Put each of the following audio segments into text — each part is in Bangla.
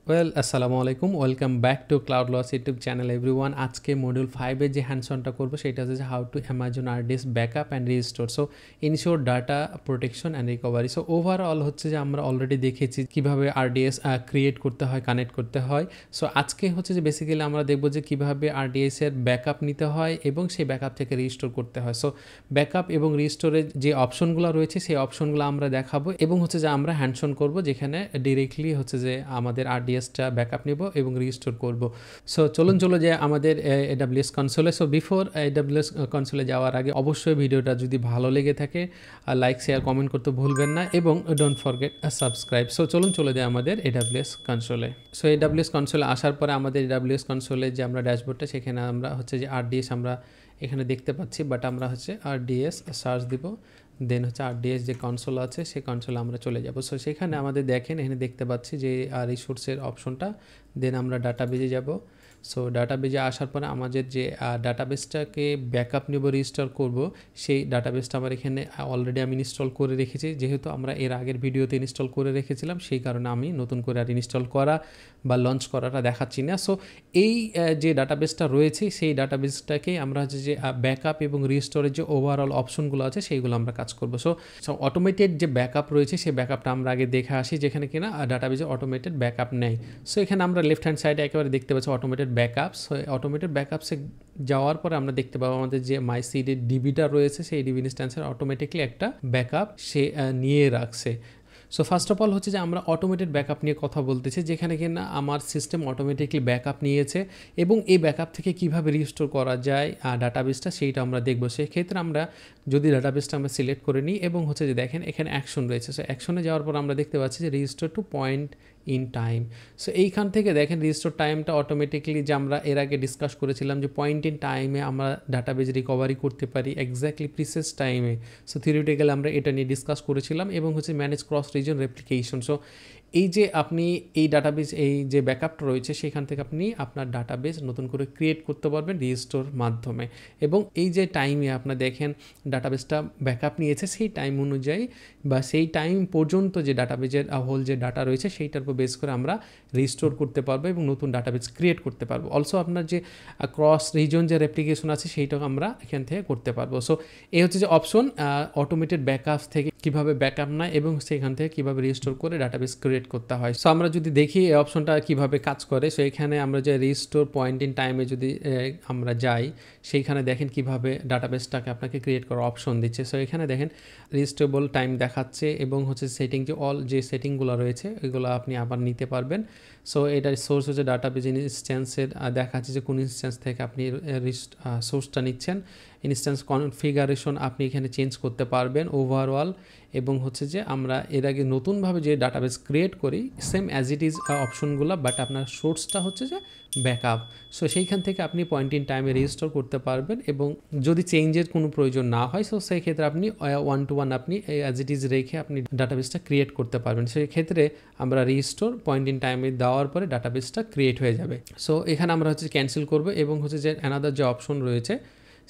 আসসালামু আলাইকুম, welcome back to cloud loss YouTube channel everyone. আজকে মডিউল 5 এর যে হ্যান্ডসনটা করবো সেটা হচ্ছে how to Amazon RDS backup and restore, so ensure data protection and recovery. So overall হচ্ছে যে আমরা অলরেডি দেখেছি কীভাবে আরডিএস ক্রিয়েট করতে হয়, কানেক্ট করতে হয়। সো আজকে হচ্ছে যে বেসিক্যালি আমরা দেখবো যে কীভাবে আরডিএস এর ব্যাকআপ নিতে হয় এবং সেই ব্যাকআপ থেকে রিস্টোর করতে হয়। সো ব্যাকআপ এবং রিস্টোরের যে অপশনগুলো রয়েছে সেই অপশনগুলো আমরা দেখাবো এবং হচ্ছে যে আমরা হ্যান্ডসন করবো যেখানে ডিরেক্টলি হচ্ছে যে আমাদের আরডিএসটা ব্যাকআপ নেব এবং রিস্টোর করব। সো চলুন যে আমাদের এডাব্লিউএস কনসোলে। সো বিফোর এডাব্লিউএস কনসোলে যাওয়ার আগে অবশ্যই ভিডিওটা যদি ভালো লেগে থাকে লাইক শেয়ার কমেন্ট করতে ভুলবেন না এবং ডোন্ট ফরগেট সাবস্ক্রাইব। সো চলুন চলে যাই আমাদের এডাব্লিউএস কনসোলে। সো এডাব্লিউএস কনসোলে আসার পরে আমাদের এডাব্লিউএস কনসোলে যে আমরা ড্যাশবোর্ডটা সেখানে আমরা হচ্ছে যে আরডিএস আমরা এখানে দেখতে পাচ্ছি, বাট আমরা হচ্ছে আরডিএস সার্চ দিব, দেন হচ্ছে আরডিএস যে কনসোল আছে সেই কনসোলে আমরা চলে যাব। সো সেখানে আমাদের দেখেন এখানে দেখতে পাচ্ছি যে রিসোর্সের অপশনটা, দেন আমরা ডাটাবেজে যাব। সো ডাটাবেজে আসার পরে আমাদের যে ডাটাবেসটাকে ব্যাকআপ নেব, রিস্টোর করব, সেই ডাটাবেসটা আমার এখানে অলরেডি আমি ইনস্টল করে রেখেছি। যেহেতু আমরা এর আগের ভিডিওতে ইনস্টল করে রেখেছিলাম সেই কারণে আমি নতুন করে আর ইনস্টল করা বা লঞ্চ করাটা দেখাচ্ছি না। সো এই যে ডাটাবেসটা রয়েছে সেই ডাটাবেসটাকে আমরা হচ্ছে যে ব্যাকআপ এবং রিস্টোরের যে ওভারঅল অপশনগুলো আছে সেইগুলো আমরা কাজ করব। সো অটোমেটেড যে ব্যাকআপ রয়েছে সেই ব্যাকআপটা আমরা আগে দেখে আসি, যেখানে কিনা ডাটাবেসে অটোমেটেড ব্যাকআপ নেয়। সো এখানে আমরা লেফট হ্যান্ড সাইডে একেবারে দেখতে পাচ্ছি অটোমেটেড ব্যাকআপস। অটোমেটেড ব্যাকআপসে যাওয়ার পরে আমরা দেখতে পাবো আমাদের যে মাইসিডির ডিবিটা রয়েছে সেই ডিবি ইনস্ট্যান্সের অটোমেটিকলি একটা ব্যাকআপ সে নিয়ে রাখছে। সো ফার্স্ট অফ অল হচ্ছে যে আমরা অটোমেটেড ব্যাকআপ নিয়ে কথা বলতেছি, যেখানে কিনা আমার সিস্টেম অটোমেটিকলি ব্যাকআপ নিয়েছে এবং এই ব্যাকআপ থেকে কীভাবে রিস্টোর করা যায় ডাটাবেসটা সেইটা আমরা দেখবো। সেক্ষেত্রে আমরা যদি ডাটাবেসটা আমরা সিলেক্ট করে নিই এবং হচ্ছে যে দেখেন এখানে অ্যাকশন রয়েছে। সো অ্যাকশনে যাওয়ার পর আমরা দেখতে পাচ্ছি যে restore to point in time. So এইখান থেকে দেখেন রিস্টোর টাইমটা অটোমেটিকলি যে আমরা এর আগে ডিসকাস করেছিলাম যে পয়েন্ট ইন টাইমে আমরা ডাটাবেজ রিকভারি করতে পারি এক্স্যাক্টলি প্রিসেস টাইমে। সো থিওরিটিক্যালি আমরা এটা নিয়ে ডিসকাস করেছিলাম এবং হচ্ছে manage cross reason replication. So এই যে আপনি এই ডাটাবেস এই যে ব্যাকআপটা রয়েছে সেখান থেকে আপনি আপনার ডাটাবেস নতুন করে ক্রিয়েট করতে পারবেন রিস্টোর মাধ্যমে। এবং এই যে টাইমে আপনার দেখেন ডাটাবেসটা ব্যাকআপ নিয়েছে সেই টাইম অনুযায়ী বা সেই টাইম পর্যন্ত যে ডাটাবেজের হোল যে ডাটা রয়েছে সেইটার উপর বেস করে আমরা রিস্টোর করতে পারবো এবং নতুন ডাটাবেস ক্রিয়েট করতে পারবো। অলসো আপনার যে ক্রস রিজন যে রেপ্লিকেশন আছে সেইটাও আমরা এখান থেকে করতে পারবো। সো এই হচ্ছে যে অপশন অটোমেটেড ব্যাকআপ থেকে কীভাবে ব্যাকআপ নেয় এবং সেখান থেকে কীভাবে রিস্টোর করে ডাটাবেস ক্রিয়েট করতে হয়। সো আমরা যদি দেখি এই অপশনটা কীভাবে কাজ করে, সো এখানে আমরা যে রিস্টোর পয়েন্ট ইন টাইমে যদি আমরা যাই সেইখানে দেখেন কীভাবে ডাটাবেসটাকে আপনাকে ক্রিয়েট করার অপশন দিচ্ছে। সো এখানে দেখেন রিস্টেবল টাইম দেখাচ্ছে এবং হচ্ছে সেটিং যে অল যে সেটিংগুলো রয়েছে ওইগুলো আপনি আবার নিতে পারবেন। সো এটার সোর্স হচ্ছে ডাটাবেজ ইনস্ট্যান্সের দেখাচ্ছে যে কোন ইনস্ট্যান্স থেকে আপনি সোর্সটা নিচ্ছেন। ইনস্ট্যান্স কনফিগারেশন আপনি এখানে চেঞ্জ করতে পারবেন ওভারঅল। এবং হচ্ছে যে আমরা এর আগে নতুনভাবে যে ডাটাবেস ক্রিয়েট করি সেম অ্যাজ ইট ইজ অপশনগুলো, বাট আপনার সোর্সটা হচ্ছে যে ব্যাকআপ। সো সেইখান থেকে আপনি পয়েন্ট ইন টাইমে রিস্টোর করতে পারবেন এবং যদি চেঞ্জের কোনো প্রয়োজন না হয় সো সেই ক্ষেত্রে আপনি 1-to-1 আপনি অ্যাজ ইট ইজ রেখে আপনি ডাটাবেসটা ক্রিয়েট করতে পারবেন। সেই ক্ষেত্রে আমরা রিস্টোর পয়েন্ট ইন টাইমে দেওয়ার পরে ডাটাবেসটা ক্রিয়েট হয়ে যাবে। সো এখানে আমরা হচ্ছে ক্যান্সেল করবো এবং হচ্ছে যে অ্যানাদার যে অপশন রয়েছে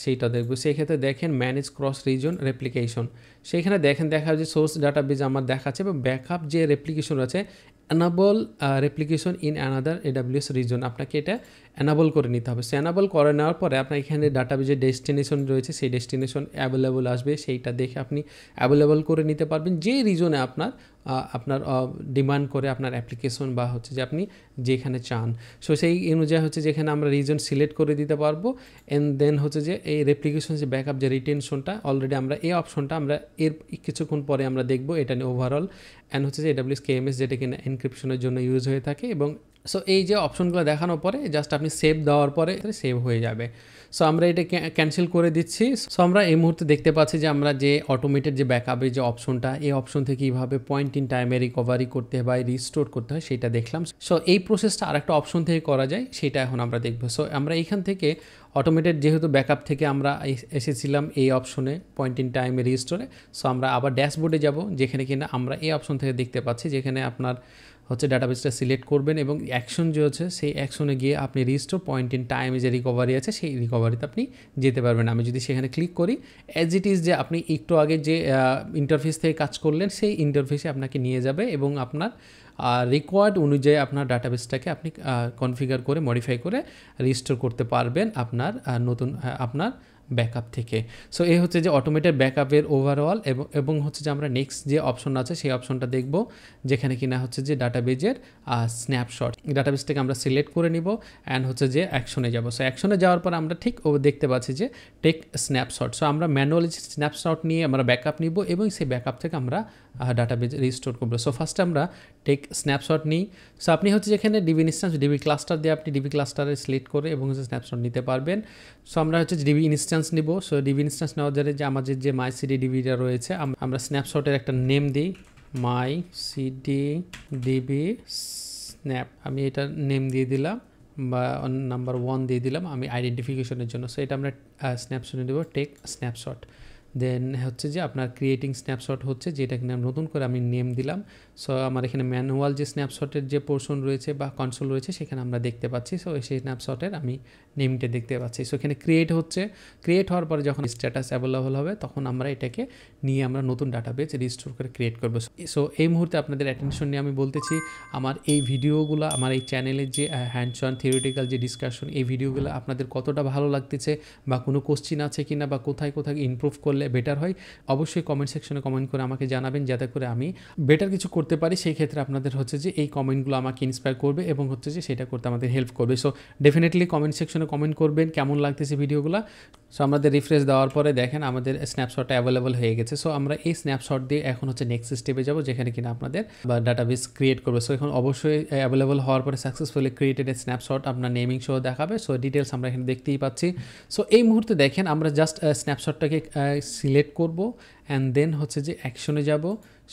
সেইটা দেখবো। সেক্ষেত্রে দেখেন ম্যানেজ ক্রস রিজন রেপ্লিকেশন, সেইখানে দেখেন দেখা যে সোর্স ডাটাবেজ আমার দেখাচ্ছে এবং ব্যাকআপ যে রেপ্লিকেশন আছে enable replication in another AWS reason, আপনাকে এটা অ্যানাবল করে নিতে হবে। সে অ্যানাবল করে নেওয়ার পরে আপনার এখানে ডাটাবেজের ডেস্টিনেশন রয়েছে সেই ডেস্টিনেশন অ্যাভেলেবল আসবে, সেইটা দেখে আপনি অ্যাভেলেবল করে নিতে পারবেন যে রিজনে আপনার ডিমান্ড করে আপনার অ্যাপ্লিকেশন বা হচ্ছে যে আপনি যেখানে চান। সো সেই অনুযায়ী হচ্ছে যেখানে আমরা রিজন সিলেক্ট করে দিতে পারবো অ্যান্ড দেন হচ্ছে যে এই রেপ্লিকেশন যে ব্যাকআপ যে রিটেনশনটা অলরেডি আমরা এই অপশনটা আমরা এর কিছুক্ষণ পরে আমরা দেখবো এটা নিয়ে ওভারঅল। অ্যান্ড হচ্ছে যে AWS KMS যেটা কিনা এনক্রিপশনের জন্য ইউজ হয়ে থাকে। এবং সো এই যে অপশনগুলো দেখানোর পরে জাস্ট আপনি সেভ দেওয়ার পরে সেভ হয়ে যাবে। সো আমরা এটা ক্যান্সেল করে দিচ্ছি। সো আমরা এই মুহূর্তে দেখতে পাচ্ছি যে আমরা যে অটোমেটেড যে ব্যাকআপের যে অপশনটা এই অপশন থেকে কীভাবে পয়েন্ট ইন টাইমে রিকভারি করতে হয় বা রিস্টোর করতে হয় সেটা দেখলাম। সো এই প্রসেসটা আরেকটা অপশন থেকে করা যায় সেটা এখন আমরা দেখবো। সো আমরা এইখান থেকে অটোমেটেড যেহেতু ব্যাকআপ থেকে আমরা এসেছিলাম এই অপশনে পয়েন্ট ইন টাইমে রিস্টোরে, সো আমরা আবার ড্যাশবোর্ডে যাব যেখানে কিনা আমরা এই অপশন থেকে দেখতে পাচ্ছি যেখানে আপনার হচ্ছে ডাটাবেসটা সিলেক্ট করবেন এবং অ্যাকশন যে হচ্ছে সেই অ্যাকশনে গিয়ে আপনি রিস্টোর পয়েন্ট ইন টাইমে যে রিকভারি আছে সেই রিকভারিতে আপনি যেতে পারবেন। আমি যদি সেখানে ক্লিক করি অ্যাজ ইট ইজ যে আপনি একটু আগে যে ইন্টারফেস থেকে কাজ করলেন সেই ইন্টারফেসে আপনাকে নিয়ে যাবে এবং আপনার রিকোয়ার্ড অনুযায়ী আপনার ডাটাবেসটাকে আপনি কনফিগার করে মডিফাই করে রিস্টোর করতে পারবেন আপনার নতুন আপনার ব্যাকআপ থেকে। সো এই হচ্ছে যে অটোমেটেড ব্যাকআপের ওভারঅল এবং হচ্ছে যে আমরা নেক্সট যে অপশন আছে সেই অপশনটা দেখব যেখানে কিনা হচ্ছে যে ডাটাবেজের স্ন্যাপশট। ডাটাবেসটাকে আমরা সিলেক্ট করে নিব অ্যান্ড হচ্ছে যে অ্যাকশনে যাব। সো অ্যাকশনে যাওয়ার পর আমরা ঠিক দেখতে পাচ্ছি যে টেক স্ন্যাপশট। সো আমরা ম্যানুয়ালি স্ন্যাপশট নিয়ে আমরা ব্যাকআপ নিব এবং সেই ব্যাকআপ থেকে আমরা ডাটাবেজ রিস্টোর করবো। সো ফার্স্টে আমরা টেক স্ন্যাপশট নিই। সো আপনি হচ্ছে যেখানে ডিবি ইনস্ট্যান্স ডিবি ক্লাস্টার দিয়ে আপনি ডিবি ক্লাস্টারে সিলেক্ট করে এবং হচ্ছে স্ন্যাপশট নিতে পারবেন। সো আমরা হচ্ছে ডিবি ইনস্ট্যান্স নিব। সো ডিবি ইনস্ট্যান্স নেওয়ার জন্য যে আমাদের যে মাই সিডি ডিবিটা রয়েছে আমরা স্ন্যাপশটের একটা নেম দিই মাই সিডি ডিবি স্ন্যাপ। আমি এটা নেম দিয়ে দিলাম বা নাম্বার 1 দিয়ে দিলাম আমি আইডেন্টিফিকেশনের জন্য। সো এটা আমরা স্ন্যাপশটে দেবো টেক স্ন্যাপশট। দেন হচ্ছে যে আপনার ক্রিয়েটিং স্ন্যাপশট হচ্ছে যেটা কিনা নতুন করে আমি নেম দিলাম। সো আমার এখানে ম্যানুয়াল যে স্ন্যাপশটের যে পোর্শন রয়েছে বা কনসোল রয়েছে সেখানে আমরা দেখতে পাচ্ছি। সো সেই স্ন্যাপশটের আমি নেমটা দেখতে পাচ্ছি। সো এখানে ক্রিয়েট হচ্ছে, ক্রিয়েট হওয়ার পরে যখন স্ট্যাটাস অ্যাভেলেবল হবে তখন আমরা এটাকে নিয়ে আমরা নতুন ডাটাবেজ রিস্টোর করে ক্রিয়েট করবো। সো এই মুহূর্তে আপনাদের অ্যাটেনশন নিয়ে আমি বলতেছি আমার এই ভিডিওগুলো আমার এই চ্যানেলের যে হ্যান্ডস অন থিওরিটিক্যাল যে ডিসকাশন এই ভিডিওগুলো আপনাদের কতটা ভালো লাগতেছে বা কোনো কোশ্চিন আছে কিনা বা কোথায় কোথায় ইমপ্রুভ করলে বেটার হয় অবশ্যই কমেন্ট সেকশনে কমেন্ট করে আমাকে জানাবেন যাতে করে আমি বেটার কিছু করতে পারি। সেই ক্ষেত্রে আপনাদের হচ্ছে যে এই কমেন্টগুলো আমাকে ইন্সপায়ার করবে এবং হচ্ছে যে সেটা করতে আমাদের হেল্প করবে। সো ডেফিনেটলি কমেন্ট সেকশনে কমেন্ট করবেন কেমন লাগতেছে ভিডিওগুলো। সো আমাদের রিফ্রেশ দেওয়ার পরে দেখেন আমাদের স্ন্যাপশটটা অ্যাভেলেবল হয়ে গেছে। সো আমরা এই স্ন্যাপশট দিয়ে এখন হচ্ছে নেক্সট স্টেপে যাব যেখানে কিনা আপনাদের বা ডাটাবেস ক্রিয়েট করবে। সো এখন অবশ্যই অ্যাভেলেবল হওয়ার পরে সাকসেসফুলি ক্রিয়েটেড স্ন্যাপশট আপনার নেমিং সহ দেখাবে। সো ডিটেলস আমরা এখানে দেখতেই পাচ্ছি। সো এই মুহূর্তে দেখেন আমরা জাস্ট স্ন্যাপশটটাকে সিলেক্ট করব অ্যান্ড দেন হচ্ছে যে অ্যাকশনে যাব।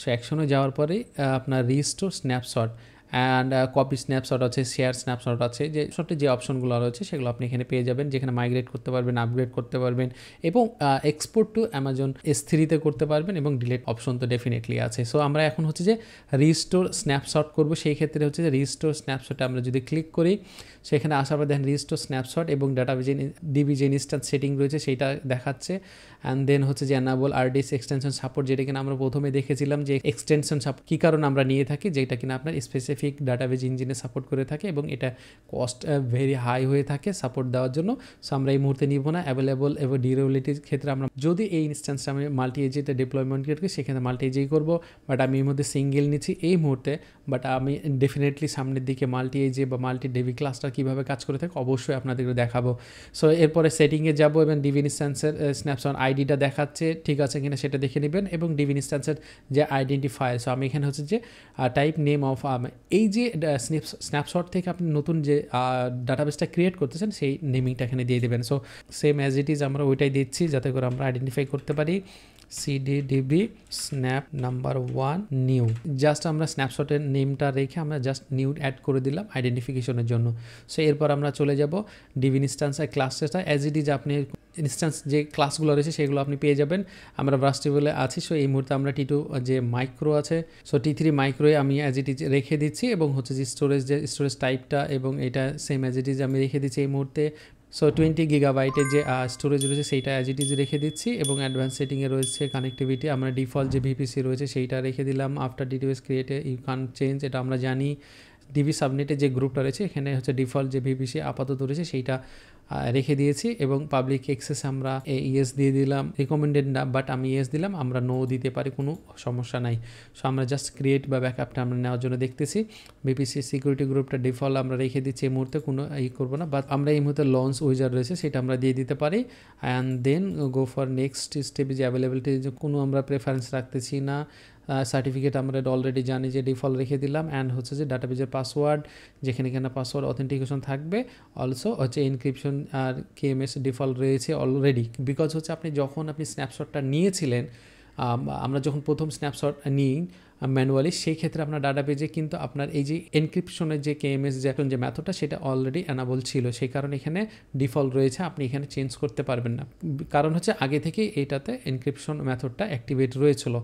সো অ্যাকশনে যাওয়ার পরে আপনার restore snapshot and copy snapshot আছে, শেয়ার স্ন্যাপশট আছে, যে সবটি যে অপশনগুলো রয়েছে সেগুলো আপনি এখানে পেয়ে যাবেন যেখানে মাইগ্রেট করতে পারবেন, আপগ্রেড করতে পারবেন এবং এক্সপোর্ট টু অ্যামাজন S3-তে করতে পারবেন এবং ডিলিট অপশন তো ডেফিনেটলি আছে। সো আমরা এখন হচ্ছে যে রিস্টোর স্ন্যাপশট করবো। সেই ক্ষেত্রে হচ্ছে যে রিস্টোর স্ন্যাপশটে আমরা যদি ক্লিক করি সেখানে আসার পর দেখেন রিস্টোর স্ন্যাপশট এবং ডাটাবেজ ডিবি যে ইনস্ট্যান্স সেটিং রয়েছে সেইটা দেখাচ্ছে। অ্যান্ড দেন হচ্ছে যে অ্যানাবল RDS এক্সটেনশন সাপোর্ট, যেটা কিনা আমরা প্রথমে দেখেছিলাম যে এক্সটেনশন সাপোর্ট কী কারণে আমরা নিয়ে থাকি, যেটা কিনা আপনার স্পেসিফিক ডাটাবেজ ইঞ্জিনে সাপোর্ট করে থাকে এবং এটা কস্ট ভেরি হাই হয়ে থাকে সাপোর্ট দেওয়ার জন্য। সো আমরা এই মুহূর্তে নিব না। অ্যাভেলেবল এবং ডিউরেবিলিটির ক্ষেত্রে আমরা যদি এই ইনস্ট্যান্সটা আমি মাল্টি এজেতে ডিপ্লয়মেন্ট করি সেখানে মাল্টি এজেই করবো, বাট আমি এর মধ্যে সিঙ্গেল নিচ্ছি এই মুহূর্তে। বাট আমি ডেফিনেটলি সামনের দিকে মাল্টি এজে বা মাল্টি ডিবি ক্লাস্টার কীভাবে কাজ করে থাকে অবশ্যই আপনাদেরকে দেখাবো। সো এরপরে সেটিংয়ে যাব এবং ডিবি ইনস্ট্যান্সের স্ন্যাপশট আইডিটা দেখাচ্ছে ঠিক আছে কিনা সেটা দেখে নেবেন এবং ডিবি ইনস্ট্যান্সের যে আইডেন্টিফায়ার। সো আমি এখানে হচ্ছে যে টাইপ নেম অফ এই যে স্ন্যাপশট থেকে আপনি নতুন যে ডাটাবেসটা ক্রিয়েট করতেছেন সেই নেমিংটা এখানে দিয়ে দেবেন। So same as it is আমরা ওইটাই দিচ্ছি যাতে করে আমরা আইডেন্টিফাই করতে পারি CDDB snap number 1 new. Just আমরা স্ন্যাপশটের নেমটা রেখে আমরা জাস্ট নিউ অ্যাড করে দিলাম আইডেন্টিফিকেশনের জন্য। সো এরপর আমরা চলে যাব ডিবি ইনস্ট্যান্সের ক্লাসটা অ্যাজ ইট ইজ আপনি ইনস্ট্যান্স যে ক্লাসগুলো রয়েছে সেগুলো আপনি পেয়ে যাবেন। আমরা ভার্সটেবলে আছি। সো এই মুহূর্তে আমরা T2 যে মাইক্রো আছে সো T3 মাইক্রোয়ে আমি অ্যাজ ইট ইজ রেখে দিচ্ছি এবং হচ্ছে যে স্টোরেজ টাইপটা এবং এটা সেম অ্যাজ ইট ইজ আমি রেখে দিচ্ছি এই মুহূর্তে। সো 20 গিগাবাইটের যে স্টোরেজ রয়েছে সেইটা অ্যাজ ইট ইজ রেখে দিচ্ছি এবং অ্যাডভান্স সেটিংয়ে রয়েছে কানেক্টিভিটি আমরা ডিফল্ট যে VPC রয়েছে সেইটা রেখে দিলাম। আফটার DDoS ক্রিয়েটে ইউ কান চেঞ্জ, এটা আমরা জানি। ডিবি সাবনেটে যে গ্রুপটা রয়েছে এখানে হচ্ছে ডিফল্ট যে VPC আপাতত রয়েছে সেইটা রেখে দিয়েছি এবং পাবলিক অ্যাক্সেস আমরা ইয়েস দিয়ে দিলাম, রিকমেন্ডেড না বাট আমি ইয়েস দিলাম, আমরা নো দিতে পারি, কোনো সমস্যা নাই। সো আমরা জাস্ট ক্রিয়েট বা ব্যাকআপটা আমরা নেওয়ার জন্য দেখতেছি। VPC সিকিউরিটি গ্রুপটা ডিফল্ট আমরা রেখে দিচ্ছি এই মুহূর্তে, কোনো করবো না, বাট আমরা এই মুহূর্তে লঞ্চ উইজার রয়েছে সেটা আমরা দিয়ে দিতে পারি। And then go for next step যে অ্যাভেলেবিলিটি, যে কোনো আমরা প্রেফারেন্স রাখতেছি না। সার্টিফিকেট আমরা অলরেডি জানি যে ডিফল্ট রেখে দিলাম। অ্যান্ড হচ্ছে যে ডাটাবেজের পাসওয়ার্ড যেখানে পাসওয়ার্ড অথেন্টিকেশন থাকবে, অলসো হচ্ছে এনক্রিপশন আর KMS ডিফল্ট রয়েছে অলরেডি। বিকজ হচ্ছে আপনি যখন আপনি স্ন্যাপশটটা নিয়েছিলেন, আমরা যখন প্রথম স্ন্যাপশট নিই ম্যানুয়ালি, সেই ক্ষেত্রে আপনার ডাটাবেজে কিন্তু আপনার এই যে এনক্রিপশনের যে KMS যে এখন যে মেথডটা সেটা অলরেডি অ্যানাবল ছিল, সেই কারণে এখানে ডিফল্ট রয়েছে, আপনি এখানে চেঞ্জ করতে পারবেন না, কারণ হচ্ছে আগে থেকেই এইটাতে এনক্রিপশন মেথডটা অ্যাক্টিভেট রয়েছিল।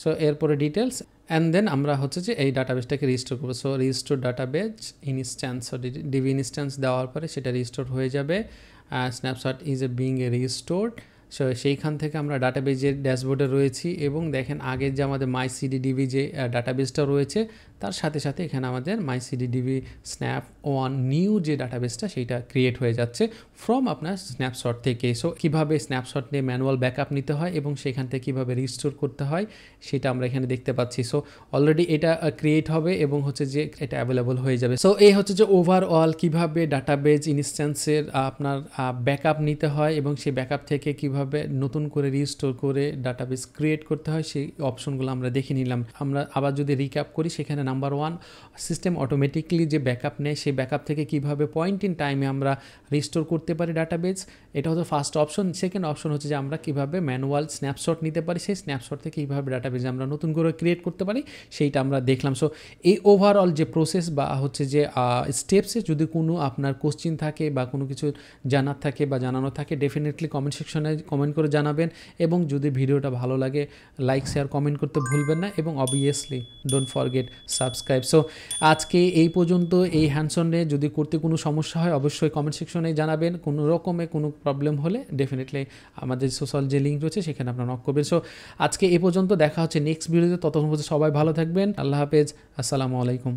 সো এরপরে ডিটেলস অ্যান্ড দেন আমরা হচ্ছে যে এই ডাটাবেসটাকে রিস্টোর করবো। So restore database instance, so DB instance দেওয়ার পরে সেটা রিস্টোর হয়ে যাবে। Snapshot is a being a restored. So সেইখান থেকে আমরা ডাটাবেজের ড্যাশবোর্ডে রয়েছি এবং দেখেন আগের যে আমাদের মাইসিডিডিবি যে ডাটাবেসটা রয়েছে তার সাথে সাথে এখানে আমাদের মাইসিডিডিবি স্ন্যাপ ওয়ান নিউ যে ডাটাবেসটা সেইটা ক্রিয়েট হয়ে যাচ্ছে ফ্রম আপনার স্ন্যাপশট থেকে। সো কীভাবে স্ন্যাপশট নিয়ে ম্যানুয়াল ব্যাকআপ নিতে হয় এবং সেখান থেকে কীভাবে রিস্টোর করতে হয় সেটা আমরা এখানে দেখতে পাচ্ছি। সো অলরেডি এটা ক্রিয়েট হবে এবং হচ্ছে যে এটা অ্যাভেলেবল হয়ে যাবে। সো এই হচ্ছে যে ওভারঅল কীভাবে ডাটাবেজ ইনস্ট্যান্সের আপনার ব্যাকআপ নিতে হয় এবং সেই ব্যাকআপ থেকে কীভাবে নতুন করে রিস্টোর করে ডাটাবেস ক্রিয়েট করতে হয় সেই অপশনগুলো আমরা দেখে নিলাম। আমরা আবার যদি রিক্যাপ করি, সেখানে নাম্বার 1 সিস্টেম অটোমেটিকলি যে ব্যাকআপ নেয় সেই ব্যাকআপ থেকে কীভাবে পয়েন্ট ইন টাইমে আমরা রিস্টোর করতে পারি ডাটাবেস, এটা হচ্ছে ফার্স্ট অপশন। সেকেন্ড অপশন হচ্ছে যে আমরা কীভাবে ম্যানুয়াল স্ন্যাপশট নিতে পারি, সেই স্ন্যাপশট থেকে কীভাবে ডাটাবেস আমরা নতুন করে ক্রিয়েট করতে পারি সেইটা আমরা দেখলাম। সো এই ওভারঅল যে প্রসেস বা হচ্ছে যে স্টেপসে যদি কোনো আপনার কোশ্চিন থাকে বা কোনো কিছু জানার থাকে বা জানানো থাকে ডেফিনেটলি কমেন্ট সেকশনে কমেন্ট করে জানাবেন। এবং যদি ভিডিওটা ভালো লাগে লাইক শেয়ার কমেন্ট করতে ভুলবেন না এবং obviously don't forget subscribe. So আজকে এই পর্যন্ত। এই হ্যান্ডসনে যদি করতে কোনো সমস্যা হয় অবশ্যই কমেন্ট সেকশনে জানাবেন। কোনো রকমে কোনো প্রবলেম হলে ডেফিনেটলি আমাদের সোশ্যাল যে লিঙ্ক রয়েছে সেখানে আপনারা নক করবেন। সো আজকে এই পর্যন্ত, দেখা হচ্ছে নেক্সট ভিডিওতে। ততক্ষণ পর্যন্ত সবাই ভালো থাকবেন। আল্লাহ হাফেজ, আসসালামু আলাইকুম।